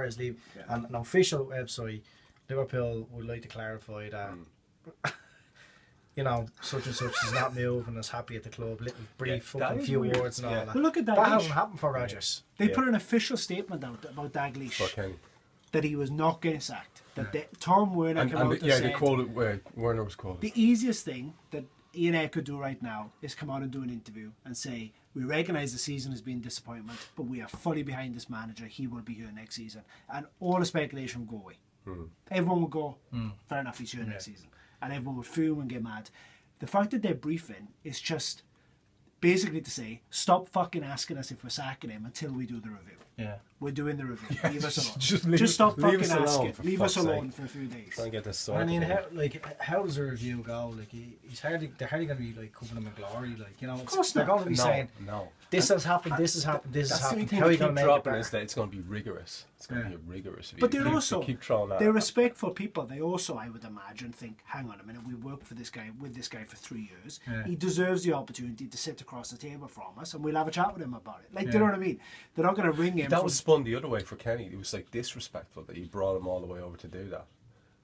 players leave. And an official website, Liverpool would like to clarify that you know, such and such is not moving, is happy at the club, little brief fucking few words and all that. Well, look at that. That hasn't happened for Rodgers. They put an official statement out about Dalglish that he was not getting sacked. That Tom Werner came out and said... they quoted Werner was quoted. The easiest thing that Ian Ayre could do right now is come out and do an interview and say, we recognise the season has been a disappointment, but we are fully behind this manager. He will be here next season. And all the speculation will go away. Everyone will go, fair enough, he's here next season. And everyone would fume and get mad. The fact that they're briefing is just basically to say, stop fucking asking us if we're sacking him until we do the review. Yeah. We're doing the review. Leave us alone. Just stop leave fucking us asking. for Leave us fuck's alone sake. for a few days. Try and get this sorted. I mean, how does the review go? Like, they're hardly going to be like covering him in glory. Like, you know, they're going to be saying, this has happened, this has happened, this has happened. How are you going to make it better? Is that it's going to be rigorous. It's going to be a rigorous review. But they're also, keep throwing that. they're respectful people. They also, I would imagine, think, hang on a minute, we worked for this guy, with this guy for 3 years. Yeah. He deserves the opportunity to sit across the table from us and we'll have a chat with him about it. Like, do you know what I mean? They're not going to ring him. That was spun the other way for Kenny. It was like disrespectful that you brought him all the way over to do that.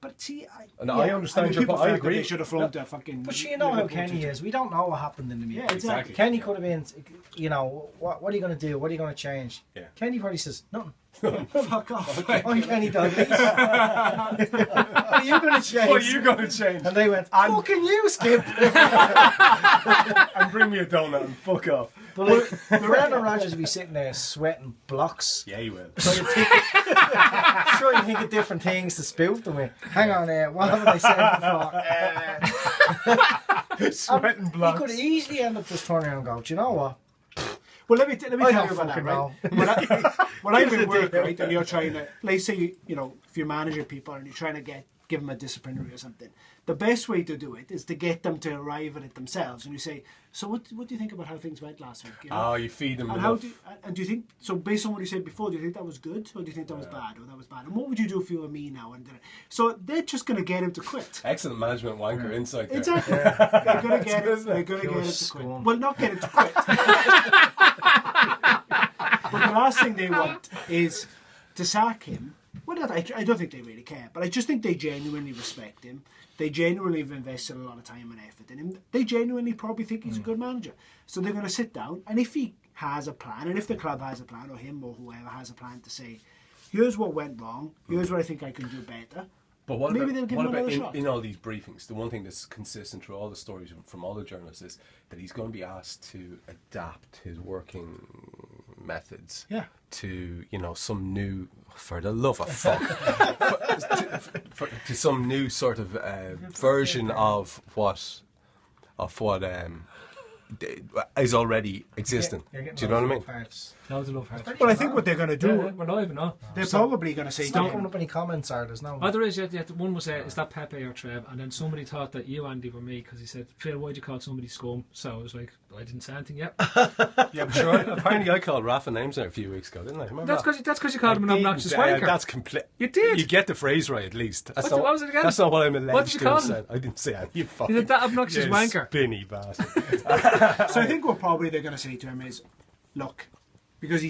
But see, I understand your point. I agree. They should have flown to a fucking... But you know how Kenny is. We don't know what happened in the meeting. Yeah, exactly. Kenny could have been, you know, what are you going to do? What are you going to change? Yeah. Kenny probably says, nothing. Fuck off. I'm Kenny Dalglish. What are you going to change? What are you going to change? And they went, fucking you, Skip. And bring me a donut and fuck off. But like, Brendan Rodgers will be sitting there sweating blocks. Yeah, he will. So you think of different things to spoof them with. Hang on there, what haven't I said before? Sweating blocks. He could easily end up just turning around and go, do you know what? Well, let me tell you about that, right? When I'm in work, right, and you're trying to, like, say, you know, if you're managing people and you're trying to give them a disciplinary or something, the best way to do it is to get them to arrive at it themselves. And you say, so what do you think about how things went last week? You know? Oh, you feed them and enough. Do you think, so based on what you said before, do you think that was good? Or do you think that was bad? Or that was bad? And what would you do if you were me now? So they're just going to get him to quit. Excellent management wanker insight there. Exactly. They're going to get him to quit. Well, not get him to quit. But the last thing they want is to sack him. Well, I don't think they really care, but I just think they genuinely respect him. They genuinely have invested a lot of time and effort in him. They genuinely probably think he's a good manager. So they're going to sit down, and if he has a plan, and if the club has a plan, or him or whoever has a plan to say, here's what went wrong, here's what I think I can do better. But what Maybe about, they'll give what him about another shot. in all these briefings, the one thing that's consistent through all the stories from all the journalists is that he's going to be asked to adapt his working methods to, you know, some new, for the love of fuck, to some new sort of version of what is already existing. Do you know what I mean? Loads of love hearts. Well, I think what they're going to do, we're not even on. they're probably going to say, It's not coming up any comments, are there's no... Oh, there is, yeah. One was, is that Pepe or Trev? And then somebody thought that you, Andy, were me, because he said, Phil, why'd you call somebody scum? So I was like, I didn't say anything yet. Yeah, but sure. Apparently I called Rafa names there a few weeks ago, didn't I? Remember That's because you called him an obnoxious wanker. That's complete. You did. You get the phrase right, at least. What was it again? That's not what I'm alleged What did you to call have him? said. I didn't say that. You fucking... You said that obnoxious wanker. Spinny bastard. So I think what probably they're going to say to him is, look, because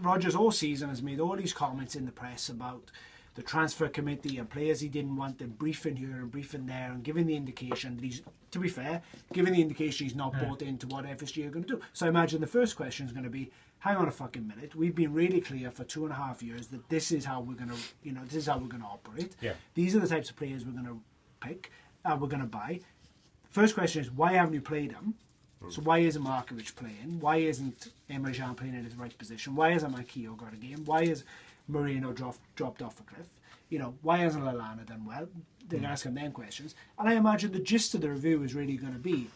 Rodgers all season has made all these comments in the press about the transfer committee and players he didn't want, and briefing here and briefing there, and giving the indication that he's, to be fair, giving the indication he's not bought into what FSG are going to do. So I imagine the first question is going to be, hang on a fucking minute, we've been really clear for 2.5 years that this is how we're going to, you know, this is how we're going to operate. Yeah. These are the types of players we're going to pick, we're going to buy. First question is, why haven't you played them? So why isn't Markovic playing? Why isn't Emre Can playing in his right position? Why hasn't Marquinhos got a game? Why is Moreno dropped off a cliff? You know, why hasn't Lallana done well? They're asking them questions. And I imagine the gist of the review is really going to be,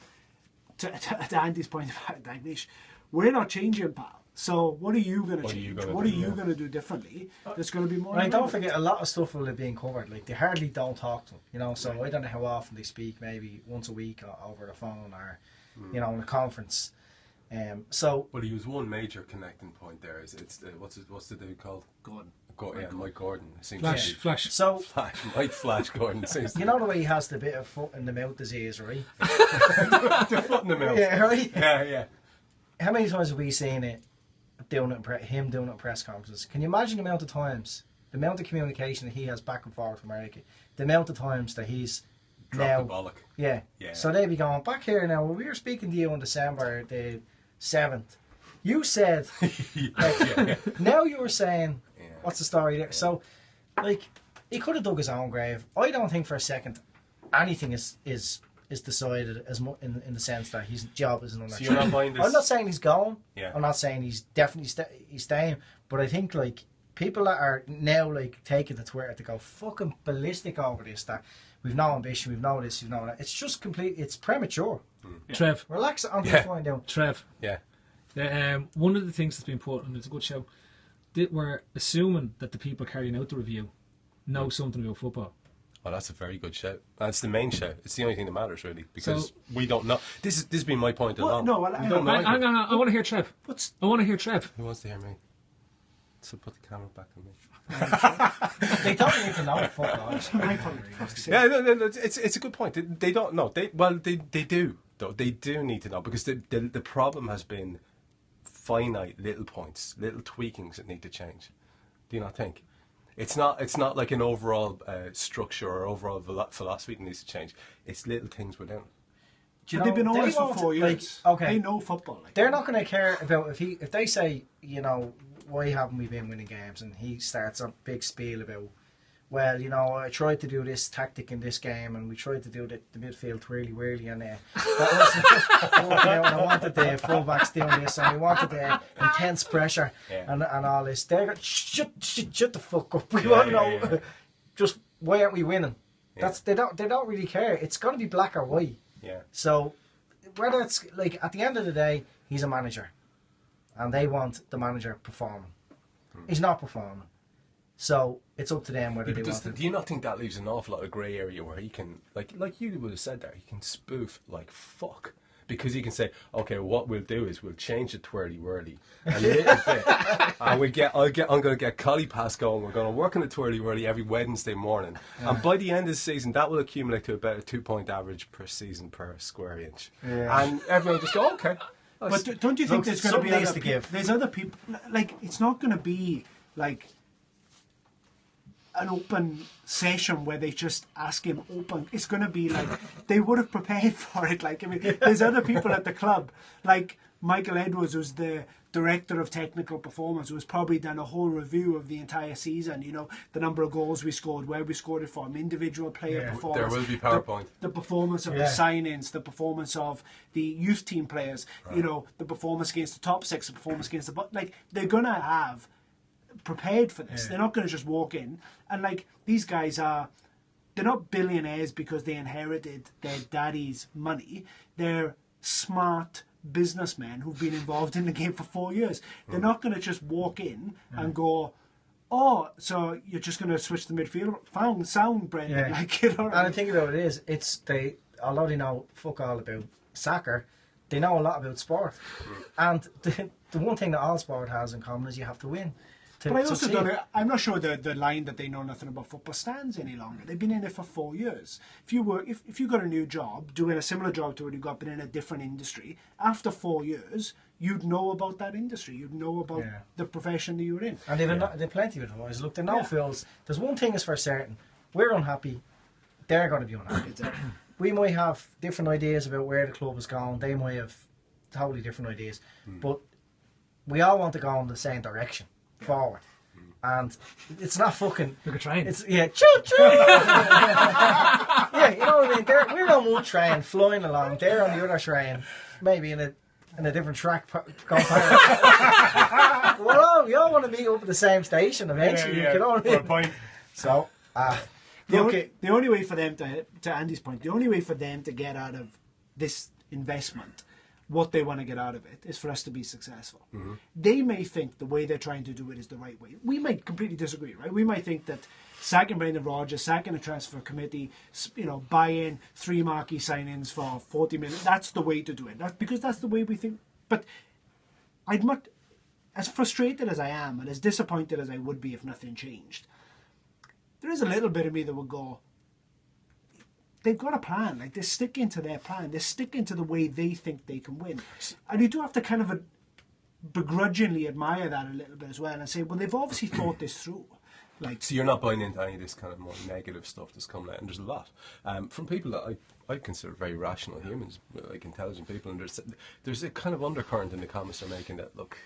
to Andy's point about Dalglish, we're not changing, pal. So what are you going to change? What are you going to do differently that's going to be more... Right, don't forget, a lot of stuff will have been covered. Like, they hardly don't talk to them, you know, so I don't know how often they speak, maybe once a week over the phone or... you know, in a conference. So, well, he was one major connecting point there. It's what's the dude called? Gordon. Mike Gordon. Flash. So, Mike Flash Gordon. You know the way he has the bit of foot in the mouth disease, right? The foot in the mouth. Yeah, right. Yeah. How many times have we seen it? Him doing it in press conferences? Can you imagine the amount of times the amount of communication that he has back and forth from America, the amount of times that he's Drop the bollock. Yeah. So they'd be going, back here now, when we were speaking to you on December the 7th, you said, now you were saying, what's the story there? So, like, he could have dug his own grave. I don't think for a second anything is decided as in the sense that his job isn't under. So you're not buying this? I'm not saying he's going. Yeah. I'm not saying he's definitely he's staying. But I think, like, people that are now, like, taking to Twitter to go fucking ballistic over this, that we've no ambition, we've no this, we've no that. It's just it's premature. Yeah. Trev. Relax it until you find out. Trev. Yeah. One of the things that's been put, and it's a good show, that we're assuming that the people carrying out the review know something about football. Oh, that's a very good shout. That's the main shout. It's the only thing that matters, really, because we don't know. This has been my point along. No, we don't know. Hang on, I want to hear Trev. I want to hear Trev. Who wants to hear me? So put the camera back on me. They don't need to know football. Yeah, no, it's a good point. They don't know. They do, though. They do need to know, because the problem has been finite little points, little tweakings that need to change. Do you not think? It's not like an overall structure or overall philosophy that needs to change. It's little things within. They've been honest for 4 years. Like, okay, they know football. Like, they're not going to care about if they say, you know, why haven't we been winning games? And he starts a big spiel about, well, you know, I tried to do this tactic in this game, and we tried to do the midfield twirly, and that wasn't working out, and I wanted the fullbacks doing this, and we wanted the intense pressure and all this. They're going, shut the fuck up. We want to know just why aren't we winning? That's they don't really care. It's going to be black or white. Yeah. So whether it's like, at the end of the day, he's a manager, and they want the manager performing. He's not performing. So it's up to them whether they want to. Do you not think that leaves an awful lot of grey area where he can, like you would have said there, he can spoof like fuck? Because he can say, okay, what we'll do is we'll change the twirly-whirly a little bit, and I'm going to get Collie Pass going. We're going to work on the twirly-whirly every Wednesday morning, and by the end of the season, that will accumulate to about a 2-point average per season per square inch, and everyone just go, okay. But don't you think there's going to be other people? There's other people. Like, it's not going to be like an open session where they just ask him open. It's going to be like they would have prepared for it. Like, I mean, there's other people at the club, like Michael Edwards, who's the director of technical performance, who's probably done a whole review of the entire season. You know, the number of goals we scored, where we scored it from, individual player performance. There will be PowerPoint. The performance of the signings, the performance of the youth team players. Right. You know, the performance against the top six, the performance against the like. They're gonna have prepared for this. They're not going to just walk in and, like, these guys they're not billionaires because they inherited their daddy's money. They're smart businessmen who've been involved in the game for 4 years. They're not going to just walk in and go, oh, so you're just going to switch the midfield? Found sound, Brendan. Like, you know. And the thing about it is, although they know fuck all about soccer, they know a lot about sport. And the one thing that all sport has in common is you have to win. But I also don't know, I'm not sure the line that they know nothing about football stands any longer. They've been in it for 4 years. If you got a new job, doing a similar job to what you got, but in a different industry, after 4 years, you'd know about that industry. You'd know about the profession that you were in. And they've plenty of advice. Look, they're no fools. There's one thing is for certain. We're unhappy. They're going to be unhappy. We might have different ideas about where the club is going. They might have totally different ideas. But we all want to go in the same direction. Forward, and it's not fucking like a train. It's choo choo. Yeah, you know what I mean. We're on one train flying along. They're on the other train, maybe in a different track. Well, we all want to meet up at the same station eventually. You know what I mean? Point. So, the only way for them to Andy's point, the only way for them to get out of this investment, what they want to get out of it, is for us to be successful. They may think the way they're trying to do it is the right way. We might completely disagree, right? We might think that sacking Brendan Rodgers, sacking a transfer committee, you know, buy in 3 marquee signings for 40 million, that's the way to do it. Because that's the way we think. But I'd much, as frustrated as I am and as disappointed as I would be if nothing changed, there is a little bit of me that would go, they've got a plan. Like, they're sticking to their plan. They're sticking to the way they think they can win. And you do have to kind of begrudgingly admire that a little bit as well and say, well, they've obviously thought this through. Like, so you're not buying into any of this kind of more negative stuff that's coming out, and there's a lot from people that I consider very rational humans, like intelligent people, and there's a kind of undercurrent in the comments they're making that, look,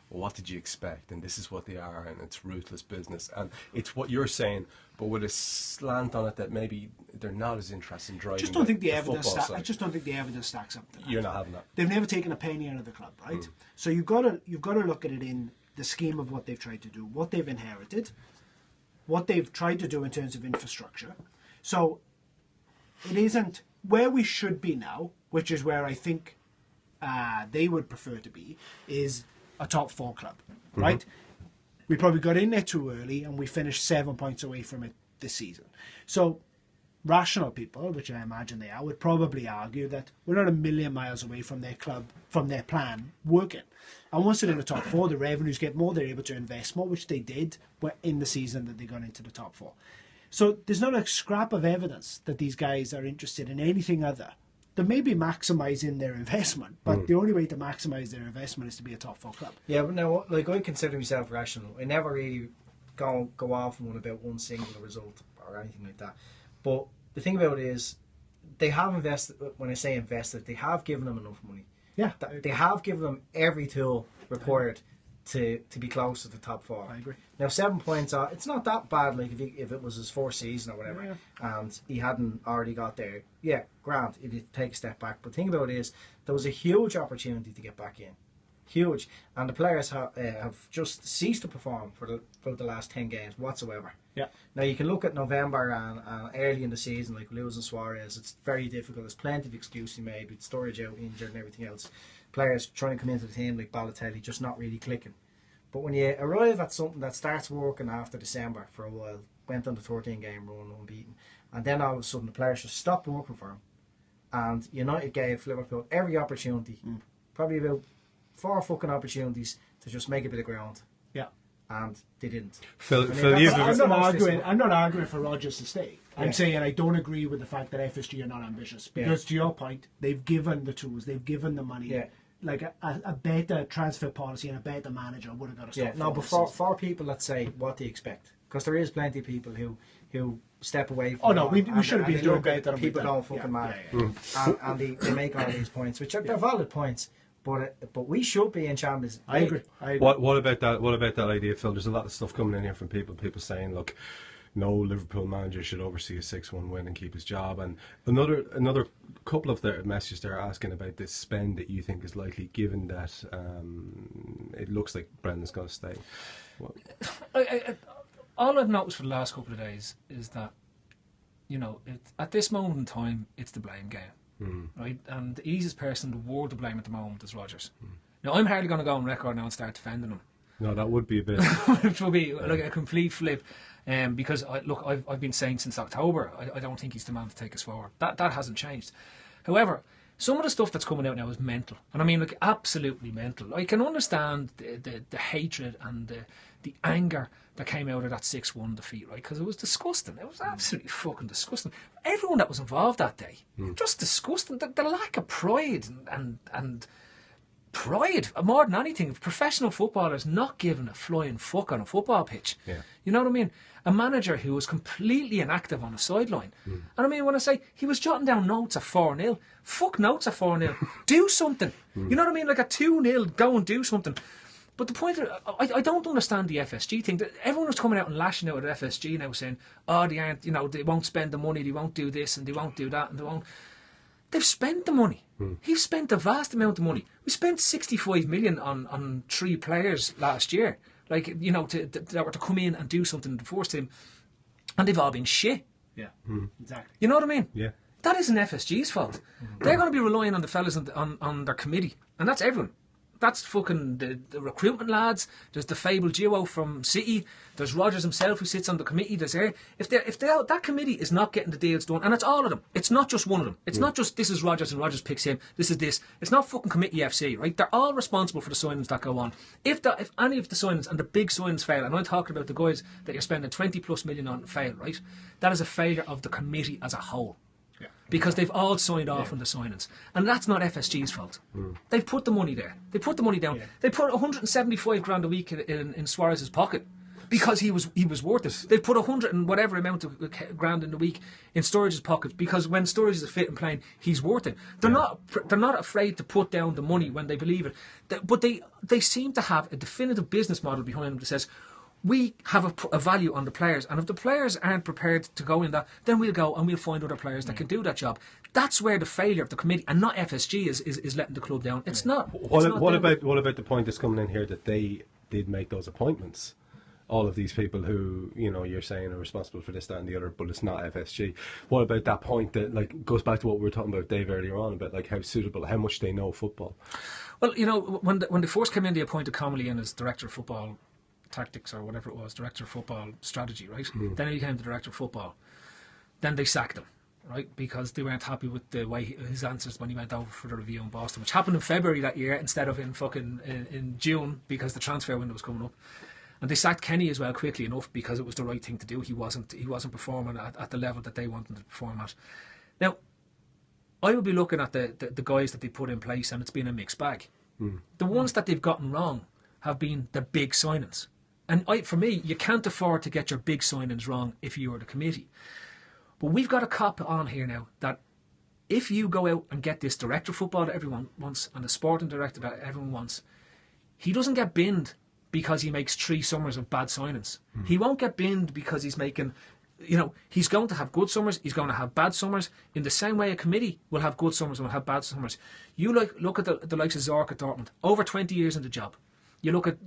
what did you expect, and this is what they are, and it's ruthless business, and it's what you're saying, but with a slant on it that maybe they're not as interested in driving. I just don't think the evidence. football side. I just don't think the evidence stacks up to that. You're not having that. They've never taken a penny out of the club, right? So you've got to look at it in the scheme of what they've tried to do, what they've inherited, what they've tried to do in terms of infrastructure. So it isn't where we should be now, which is where I think they would prefer to be, is a top 4 club, right? We probably got in there too early, and we finished 7 points away from it this season. So rational people, which I imagine they are, would probably argue that we're not a million miles away from their club, from their plan working. And once they're in the top 4, the revenues get more, they're able to invest more, which they did in the season that they got into the top 4. So there's not a scrap of evidence that these guys are interested in anything other. They may be maximising their investment, but the only way to maximise their investment is to be a top 4 club. Yeah, but now, like, I consider myself rational. I never really go off on one about one single result or anything like that. But the thing about it is, they have invested. When I say invested, they have given them enough money. Yeah, They have given them every tool required to be close to the top 4. I agree. Now 7 points are, it's not that bad. Like if it was his 4th season or whatever, and he hadn't already got there, yeah, grand. It'd take a step back. But the thing about it is, there was a huge opportunity to get back in, huge, and the players have just ceased to perform for the last 10 games whatsoever. Yeah. Now you can look at November and early in the season, like losing Suarez. It's very difficult. There's plenty of excuses made with Sturridge out injured and everything else. Players trying to come into the team like Balotelli just not really clicking. But when you arrive at something that starts working after December for a while, went on the 13-game run unbeaten, and then all of a sudden the players just stopped working for him, and United gave Liverpool every opportunity, probably about 4 fucking opportunities to just make a bit of ground. Yeah. And they didn't. Phil, I'm not arguing for Rodgers to stay. I'm saying I don't agree with the fact that FSG are not ambitious. Because to your point, they've given the tools, they've given the money. Yeah. Like a better transfer policy and a better manager would have got us. Yeah, no, but for people that say what they expect, because there is plenty of people who step away from. Oh no, we should have been doing better. People don't fucking matter, and they make all these points, which are they're valid points. But we should be in Champions League. I agree. What about that idea, Phil? There's a lot of stuff coming in here from people saying, look, no Liverpool manager should oversee a 6-1 win and keep his job. And another couple of their messages they're asking about this spend that you think is likely, given that it looks like Brendan's going to stay. All I've noticed for the last couple of days is that, at this moment in time, it's the blame game. Right? And the easiest person in the world to blame at the moment is Rodgers. Now, I'm hardly going to go on record now and start defending him. No, that would be a bit... Which would be like a complete flip. Because, I've been saying since October, I don't think he's the man to take us forward. That hasn't changed. However, some of the stuff that's coming out now is mental. And I mean, like, absolutely mental. I can understand the hatred and the anger that came out of that 6-1 defeat, right? Because it was disgusting. It was absolutely fucking disgusting. Everyone that was involved that day, just disgusting. The lack of pride and pride, more than anything, of professional footballers not giving a flying fuck on a football pitch. Yeah. You know what I mean? A manager who was completely inactive on the sideline. And I mean, when I say he was jotting down notes at 4-0, fuck notes at 4-0. Do something. You know what I mean? Like at 2-0, go and do something. But the point, I don't understand the FSG thing. Everyone was coming out and lashing out at FSG now, saying, oh, they aren't, they won't spend the money, they won't do this, and they won't do that, and they won't. They've spent the money. He's spent a vast amount of money. We spent 65 million on 3 players last year, that were to come in and do something in the first team, and they've all been shit. Yeah, exactly. You know what I mean? Yeah. That isn't FSG's fault. They're going to be relying on the fellas on their committee, and that's everyone. That's fucking the recruitment lads. There's the fabled duo from City. There's Rodgers himself who sits on the committee. There's if that committee is not getting the deals done, and it's all of them. It's not just one of them. It's not just this is Rodgers and Rodgers picks him. This is this. It's not fucking committee FC, right? They're all responsible for the signings that go on. If any of the signings and the big signings fail, and I'm talking about the guys that you're spending 20+ million on fail, right? That is a failure of the committee as a whole. Because they've all signed off on the signings. And that's not FSG's fault. They've put the money there. They put the money down. They put 175 grand a week in Suarez's pocket. because he was worth it. They put 100 and whatever amount of grand in the week in Sturridge's pocket, because when Sturridge is fit and playing, he's worth it. They're not afraid to put down the money when they believe it. But they seem to have a definitive business model behind them that says, we have a value on the players, and if the players aren't prepared to go in that, then we'll go and we'll find other players that can do that job. That's where the failure of the committee, and not FSG, is letting the club down. It's not. What about the point that's coming in here that they did make those appointments? All of these people who, you're saying are responsible for this, that and the other, but it's not FSG. What about that point that goes back to what we were talking about, Dave, earlier on, about how suitable, how much they know football? Well, when they first came in, they appointed Connolly in as director of football tactics, or whatever it was, director of football strategy, right? Then he became the director of football. Then they sacked him, right? Because they weren't happy with the way his answers when he went over for the review in Boston, which happened in February that year instead of in June, because the transfer window was coming up. And they sacked Kenny as well quickly enough, because it was the right thing to do. He wasn't performing at the level that they wanted to perform at. Now, I would be looking at the guys that they put in place, and it's been a mixed bag. The ones that they've gotten wrong have been the big signings. And for me, you can't afford to get your big signings wrong if you are the committee. But we've got a cop on here now that if you go out and get this director of football that everyone wants and the sporting director that everyone wants, he doesn't get binned because he makes 3 summers of bad signings. He won't get binned because he's making... he's going to have good summers, he's going to have bad summers, in the same way a committee will have good summers and will have bad summers. You look at the likes of Zorc at Dortmund, over 20 years in the job. You look at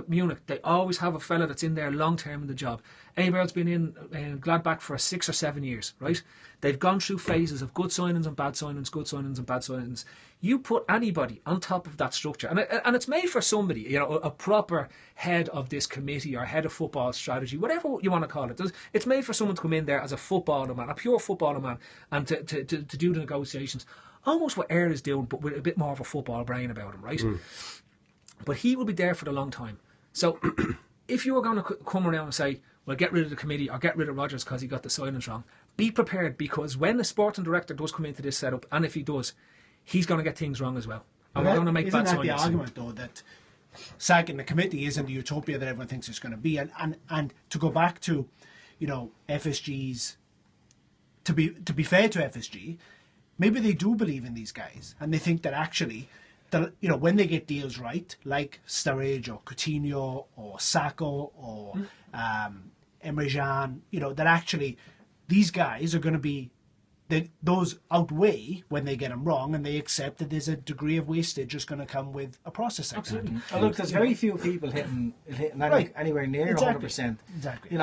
Munich, they always have a fella that's in there long term in the job. Eberl's been in Gladbach for 6 or 7 years, right? They've gone through phases of good signings and bad signings, good signings and bad signings. You put anybody on top of that structure, and it's made for somebody, a proper head of this committee or head of football strategy, whatever you want to call it. It's made for someone to come in there as a footballer man, a pure footballer man, and to do the negotiations. Almost what Ayr is doing, but with a bit more of a football brain about him, right? But he will be there for the long time. So if you were going to come around and say, well, get rid of the committee or get rid of Rodgers because he got the signings wrong, be prepared, because when the sporting director does come into this setup, and if he does, he's going to get things wrong as well. And we're going to make bad signings. Isn't that the argument, though, that sacking the committee isn't the utopia that everyone thinks it's going to be? And to go back to, FSG's, to be fair to FSG, maybe they do believe in these guys, and they think that actually... when they get deals right, like Sturridge or Coutinho or Sacco or Emre Can, that actually these guys are going to be, those outweigh when they get them wrong, and they accept that there's a degree of wastage just going to come with a process like Absolutely. that. Oh, look, there's very few people hitting anywhere near 100%. Exactly.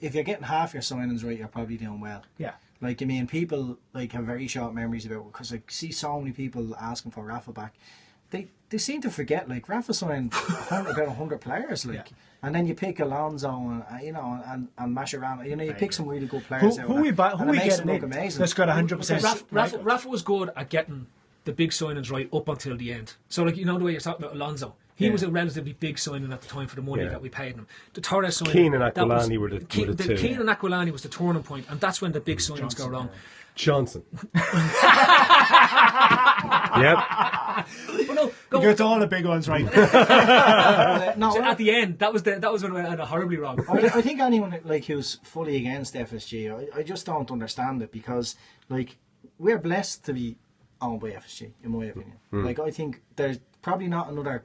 If you're getting half your signings right, you're probably doing well. Yeah. People have very short memories about it, because I see so many people asking for Rafa back. They seem to forget, Rafa signed about 100 players, and then you pick Alonso and Mascherano. You pick some really good players. Who we getting in? That's got 100%. Rafa was good at getting the big signings right up until the end. So, the way you're talking about Alonso. He was a relatively big signing at the time for the money that we paid him. The Torres signing... Keane and Aquilani were the two. Keane and Aquilani was the turning point, and that's when the big signings go wrong. Johnson. Yep. You got all the big ones right. At the end, that was when we went horribly wrong. I think anyone who's fully against FSG, I just don't understand it, because we're blessed to be owned by FSG, in my opinion. I think there's probably not another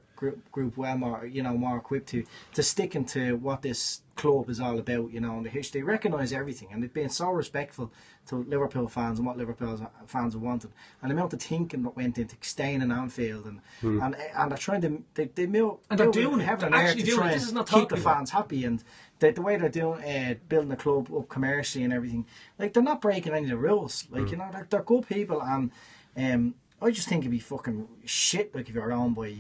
group well more equipped to stick into what this club is all about, and the history. They recognise everything, and they've been so respectful to Liverpool fans and what Liverpool fans have wanted, and the amount of thinking that went into staying in Anfield, and they're trying to they're doing it. They're actually doing it. This is not keep the fans happy, and the way they're doing building the club up commercially and everything. They're not breaking any of the rules. They're good people, and I just think it'd be fucking shit if you're owned by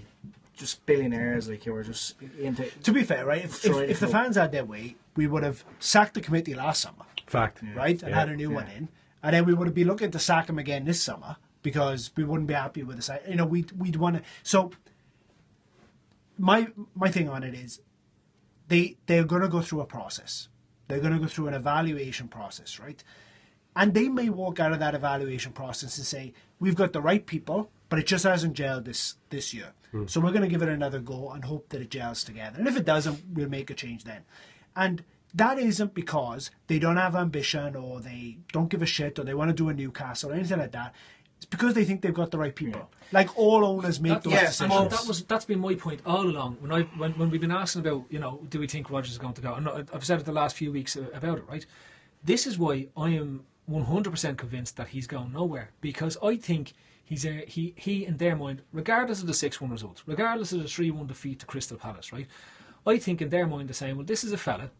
just billionaires who are just into... To be fair, right, if the fans had their way, we would have sacked the committee last summer. Fact. Right? And had a new one in. And then we would have been looking to sack him again this summer, because we wouldn't be happy with the side. We'd want to... So, my thing on it is, they're going to go through a process. They're going to go through an evaluation process, right? And they may walk out of that evaluation process and say, we've got the right people, but it just hasn't gelled this year. So we're going to give it another go and hope that it gels together. And if it doesn't, we'll make a change then. And that isn't because they don't have ambition or they don't give a shit or they want to do a Newcastle or anything like that. It's because they think they've got the right people. Like all owners make those decisions. Well, that's been my point all along. When we've been asking about, do we think Rodgers is going to go? And I've said it the last few weeks about it, right? This is why I am 100% convinced that he's going nowhere, because I think he in their mind, regardless of the 6-1 results, regardless of the 3-1 defeat to Crystal Palace, right? I think in their mind they're saying, well, this is a fella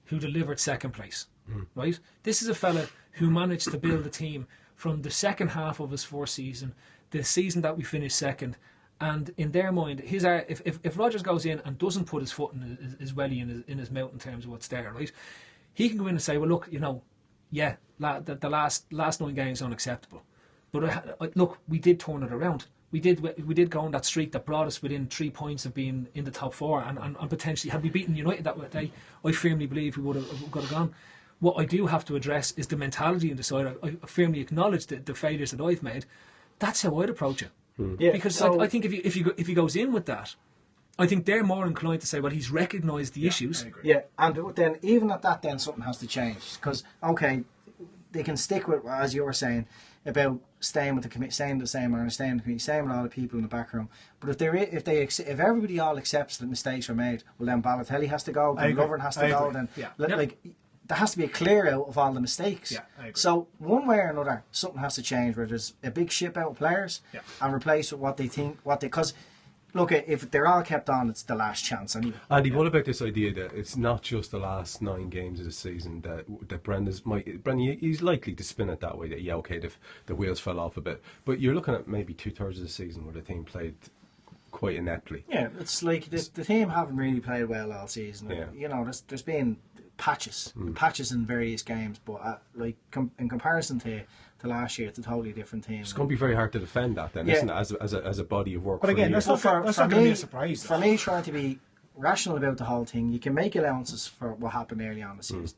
who delivered second place, right? This is a fella who managed to build a team from the second half of his first season, the season that we finished second, and in their mind, if Rodgers goes in and doesn't put his foot in his welly in his mouth in terms of what's there, right? He can go in and say, well, look, the last 9 games are unacceptable, but look, we did turn it around. We did go on that streak that brought us within 3 points of being in the top 4, and potentially, had we beaten United that day, I firmly believe we would have gone. What I do have to address is the mentality in the side. I firmly acknowledge the failures that I've made. That's how I'd approach it. Yeah, because I think if he goes in with that, I think they're more inclined to say, well, he's recognised the issues. Yeah, and then even at that, then something has to change, because they can stick with, as you were saying, about staying with the committee, staying the same manner, staying with the committee, staying with all the people in the back room. But if everybody all accepts that mistakes were made, well, then Balotelli has to go, then Lovren has to go, then there has to be a clear out of all the mistakes. Yeah, I agree. So one way or another, something has to change, where there's a big ship out of players and replace with what they think, because look, if they're all kept on, it's the last chance anyway. Andy, what about this idea that it's not just the last 9 games of the season that Brendan, he's likely to spin it that way, that the wheels fell off a bit, but you're looking at maybe 2/3 of the season where the team played quite ineptly. Yeah, it's like the team haven't really played well all season. Yeah. There's been patches in various games, but in comparison to last year, it's a totally different team. It's going to be very hard to defend that then, isn't it, as a body of work. But again, that's not going to be a surprise. For me, trying to be rational about the whole thing, you can make allowances for what happened early on in the season,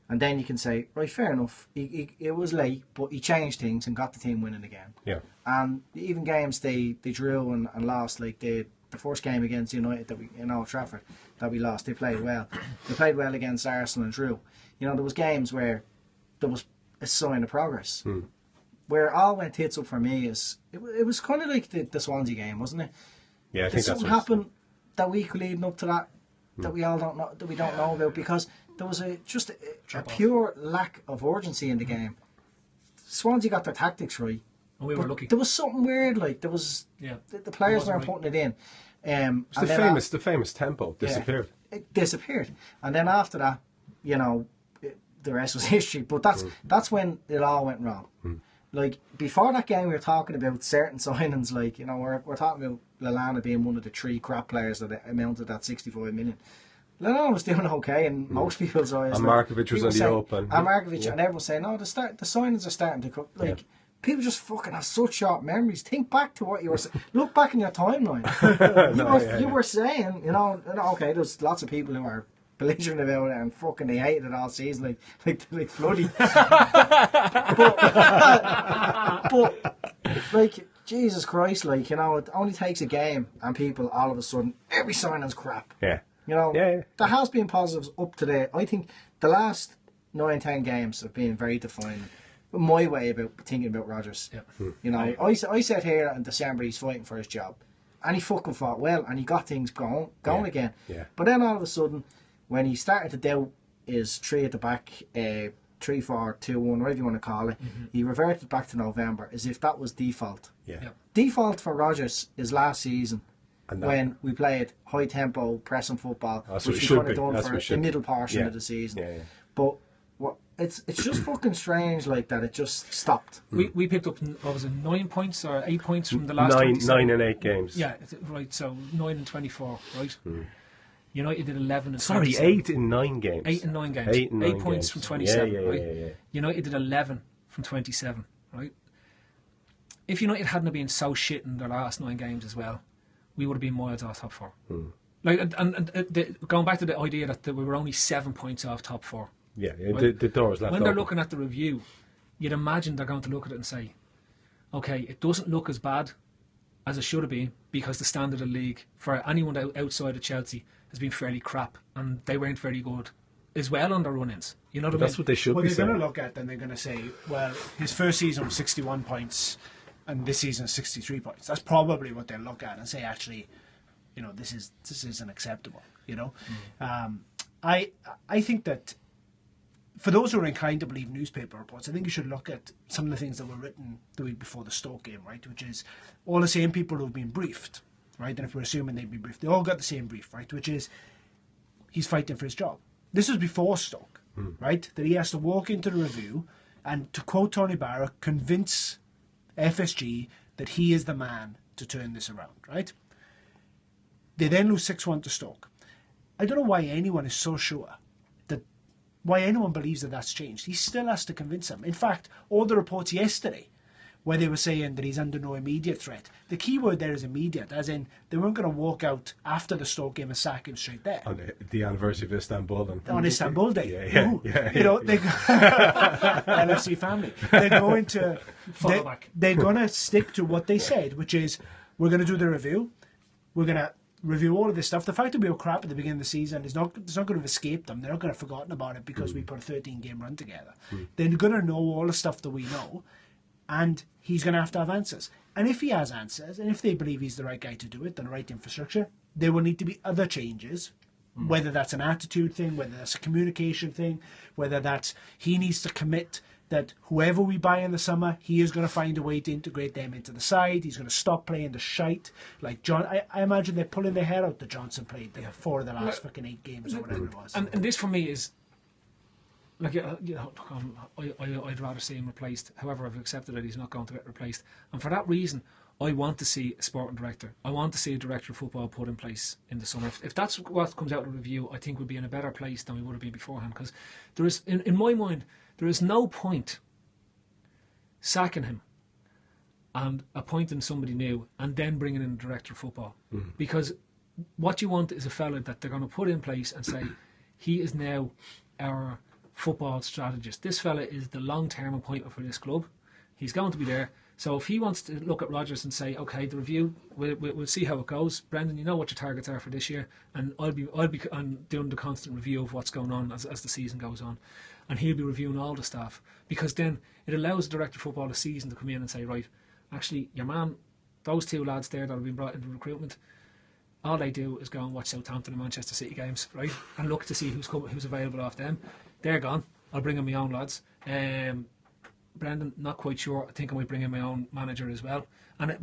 and then you can say, right, fair enough, it was late, but he changed things and got the team winning again. Yeah. And even games they drew and lost, like the first game against United in Old Trafford that we lost, they played well. They played well against Arsenal and drew. There was games where there was a sign of progress. Where it all went tits up for me is it was kind of like the Swansea game, wasn't it? Yeah, I think that's something happened that week leading up to that we all don't know about, because there was a pure lack of urgency in the game. Swansea got their tactics right. And we were lucky. There was something weird, like there was the players weren't putting it in. The famous tempo disappeared. It disappeared, and then after that, the rest was history. But that's when it all went wrong. Like before that game, we were talking about certain signings. Like we're talking about Lallana being one of the 3 crap players that amounted that 65 million. Lallana was doing okay in most people's eyes. And Markovic was on the open. And Markovic, and everyone was saying, "No, the signings are starting to come." Like people just fucking have such sharp memories. Think back to what you were saying. Look back in your timeline. You were saying, okay, there's lots of people who are belligerent about it and fucking they hated it all season, like Floody. but like Jesus Christ, it only takes a game and people all of a sudden every signing's crap. Yeah. There has been positives up to date. I think the last 9-10 games have been very defining. My way about thinking about Rodgers. Yeah. I said here in December he's fighting for his job, and he fucking fought well, and he got things going again. Yeah. But then all of a sudden, when he started to doubt his 3 at the back, 3-4-2-1, whatever you want to call it, he reverted back to November as if that was default. Yeah. Default for Rodgers is last season, when we played high tempo pressing football, which we could have done for the middle portion of the season. Yeah. But it's just fucking strange that it just stopped. We picked up, what was it, 9 points or 8 points from the last 9 and 8 games. Yeah, right. So 9 and 24, right? United did 11 and 27. 8 in 9 games. 8 and 9 games. 8 points from 27, right? Yeah. United did 11 from 27, right? If United hadn't been so shit in their last 9 games as well, we would have been miles off top 4. Going back to the idea that we were only 7 points off top 4. Yeah, right? the door's left when they're open. looking at the review, you'd imagine they're going to look at it and say, okay, it doesn't look as bad as it should have been, because the standard of the league for anyone outside of Chelsea has been fairly crap, and they weren't very good as well on their run-ins. You know what I mean? That's what they should be they're saying. going to look at, then they're going to say, well, his first season was 61 points, and this season is 63 points. That's probably what they'll look at and say, actually, you know, this isn't acceptable. You know, I think that for those who are inclined to believe newspaper reports, I think you should look at some of the things that were written the week before the Stoke game, right? Which is all the same people who've been briefed, right? And if we're assuming they've been briefed, they all got the same brief, right? Which is he's fighting for his job. This was before Stoke, right? That he has to walk into the review and, to quote Tony Barra, convince FSG that he is the man to turn this around, right? They then lose 6-1 to Stoke. I don't know why anyone is so sure why anyone believes that that's changed. He still has to convince them. In fact, all the reports yesterday where they were saying that he's under no immediate threat, the key word there is immediate, as in they weren't going to walk out after the Stoke game and sack him straight there. On the anniversary of Istanbul. On Istanbul Day. Yeah. You know, they LFC family. They're going to they're going to stick to what they said, which is we're going to do the review. We're going to review all of this stuff. The fact that we were crap at the beginning of the season is not going to have escaped them. They're not going to have forgotten about it because we put a 13-game run together. They're going to know all the stuff that we know, and he's going to have answers. And if he has answers, and if they believe he's the right guy to do it, the right infrastructure, there will need to be other changes, whether that's an attitude thing, whether that's a communication thing, whether that's he needs to commit that whoever we buy in the summer, he is going to find a way to integrate them into the side. He's going to stop playing the shite. Like John, I imagine they're pulling their hair out that Johnson played 4 of the last fucking 8 games or whatever it was. And this for me is, like, you know, I'd rather see him replaced. However, I've accepted that he's not going to get replaced. And for that reason, I want to see a sporting director. I want to see a director of football put in place in the summer. If that's what comes out of the review, I think we'll be in a better place than we would have been beforehand. Because there is, in my mind, there is no point sacking him and appointing somebody new and then bringing in a director of football. Because what you want is a fella that they're going to put in place and say, he is now our football strategist. This fella is the long-term appointment for this club. He's going to be there. So if he wants to look at Rodgers and say, okay, the review, we'll see how it goes. Brendan, you know what your targets are for this year, and I'll be doing the constant review of what's going on as the season goes on, and he'll be reviewing all the staff, because then it allows the director of football the season to come in and say, right, actually, your man, those 2 lads there that have been brought into recruitment, all they do is go and watch Southampton and Manchester City games, right, and look to see who's available off them. They're gone. I'll bring in my own lads. Brendan, not quite sure. I think I might bring in my own manager as well.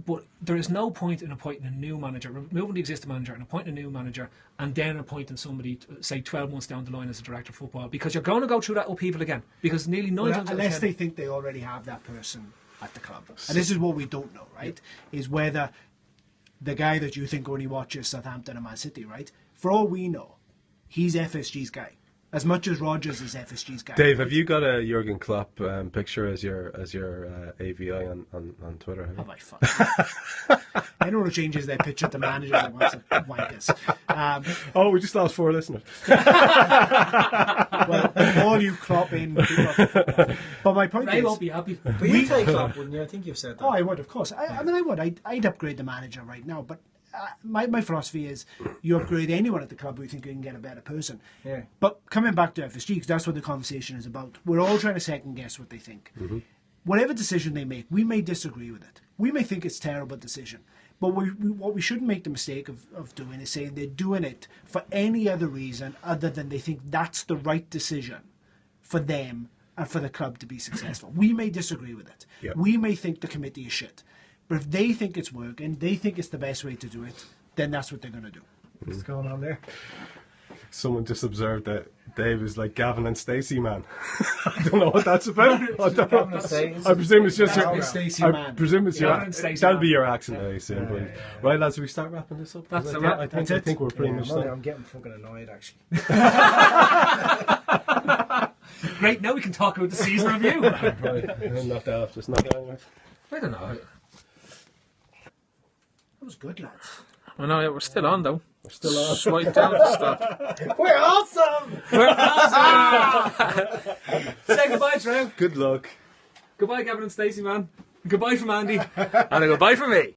But there is no point in appointing a new manager, removing the existing manager and appointing a new manager, and then appointing somebody, say 12 months down the line as a director of football, because you're going to go through that upheaval again. Because nearly 9 times unless they think they already have that person at the club, and this is what we don't know, right? Is whether the guy that you think only watches Southampton and Man City, right? For all we know, he's FSG's guy. As much as Rodgers is FSG's guy. Dave, have you got a Jurgen Klopp picture as your AVI on Twitter? Have I fucking anyone who changes their picture to manager that wants to wankers. We just lost 4 listeners. Well, all you Klopp in people. But my point Ray is, won't be happy. But you'd take Klopp, wouldn't you? I think you've said that. oh, I would, of course. I mean, I would. I'd upgrade the manager right now, but my philosophy is you upgrade anyone at the club who you think you can get a better person. Yeah. But coming back to FSG, because that's what the conversation is about, we're all trying to second guess what they think. Whatever decision they make, we may disagree with it. We may think it's a terrible decision. But what we shouldn't make the mistake of doing is saying they're doing it for any other reason other than they think that's the right decision for them and for the club to be successful. We may disagree with it. Yep. We may think the committee is shit. But if they think it's working, they think it's the best way to do it, then that's what they're going to do. What's going on there? Someone just observed that Dave is like Gavin and Stacey, man. I don't know what that's about. I presume it's just your Stacey I man. presume it's Gavin your. and Stacey That'll man. be your accent, I assume. Right, lads, we start wrapping this up. That's the I wrap. think we're pretty much done. I'm getting fucking annoyed, actually. Great, now we can talk about the season review. Right, knock that off. Just knock it out. I don't know. That was good, lads. I know, yeah, we're still on though. We're still on. Swipe down to stop. We're awesome! We're awesome! Say goodbye, Trev. Good luck. Goodbye, Gavin and Stacey, man. Goodbye from Andy. And a goodbye from me.